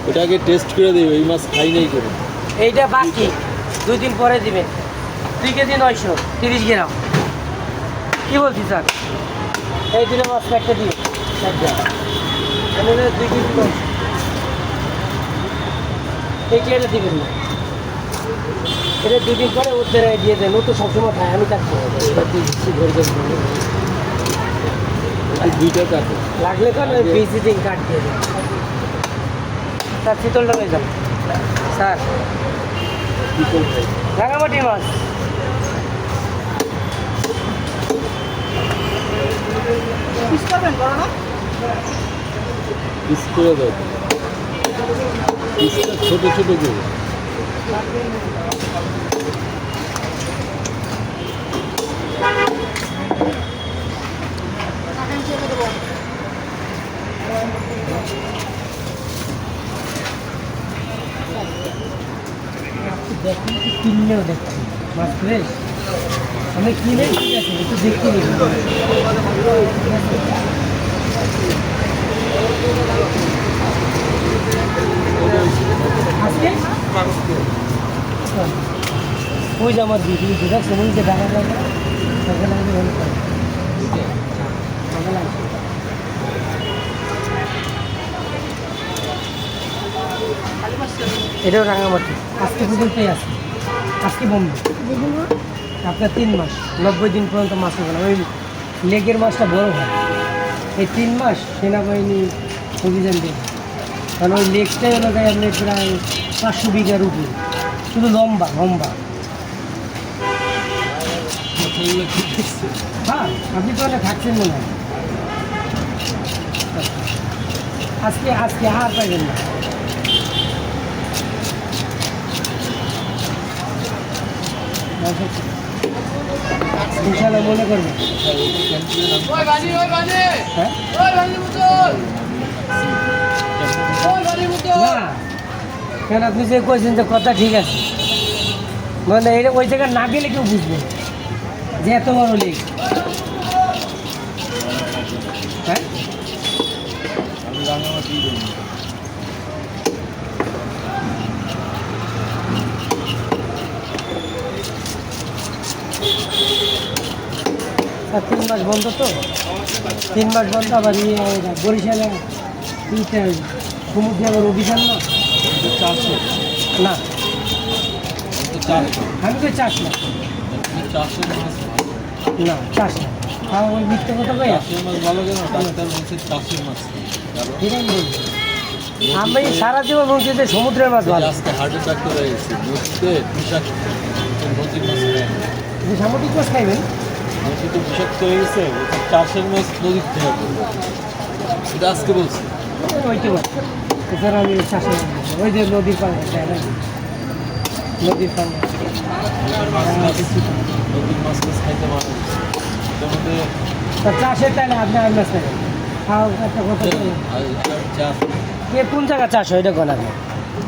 ওটাকে টেস্ট করে দেবে, এই মাছ খাই নাই করে। এইটা বাকি 2 দিন পরে দিবেন। 2 কেজি 930 গ্রাম। কি বলছি স্যার? এই দিনে মাছ একটা দিন 2 কেজি 900। এই এটা দিবেন না, এটা 2 দিন পরে ওদের দিয়ে দেন। ও তো সবসময় খায়, আমি থাকবো দুইটা কাটে লাগলে কেন ভিজিটিং কার্ড দিয়ে দেন স্যার। চিতলটা হয়ে যাবে স্যার। রাঙামাটি মাছ পিস করে দাও, পিসটা ছোট ছোট করে। দেখুন, কিনলেও দেখছি মাছ ফ্রেশ। আমি কিনে ঠিক আছে, একটু দেখতে নেই। আজকে ওই যে আমার দিদি দেখছেন, ওই যে ডাকা লাগে এটাও রাঙামাটি। আজকে পর্যন্তই আছে, আজকে বন্ধ। আপনার 3 মাস 90 দিন পর্যন্ত মাছ হবে না। ওই লেগের মাছটা বড় হয়। এই 3 মাস সেনাবাহিনী অভিযান দেবে, কারণ ওই লেগটাই হলো যায় আপনার প্রায় 500 বিঘার উপরে, শুধু লম্বা লম্বা। হ্যাঁ, আপনি তো অনেক থাকছেন মনে হয়। আজকে আজকে আর পাইবেন না। ইনশাআল্লাহ মনে করবেন। হ্যাঁ? না, কেন আপনি যে কইছেন যে কথা ঠিক আছে, মানে এটা ওই জায়গায় না গেলে কেউ বুঝবে যে এত বড় লেক। হ্যাঁ, আর 3 মাস বন্ধ তো, 3 মাস বন্ধ। আবার বরিশালে সমুদ্রে আবার অভিযান না। না, আমি তো চাষ না। না, চাষ না। তাও ওই মিথ্যে কথা কই আমি সারা জীবন বলছি যে সমুদ্রের মাছ ভালো। সামুদ্রিক মাছ খাইবেন, তো বিষাক্ত হয়ে গেছে, চাষের মাছ নদীর থেকে এটা আজকে বলছি। ওইতে পারছি এছাড়া আমি চাষের ওই যে নদীর পানি, নদীর পানি নদীর মাছ মাছ খাইতে পারে। চাষের তাহলে আপনি আর মাছ খাবেন। খাও একটা কথা, চাষ কোন জায়গা চাষ হয় এটা কোন আপনি?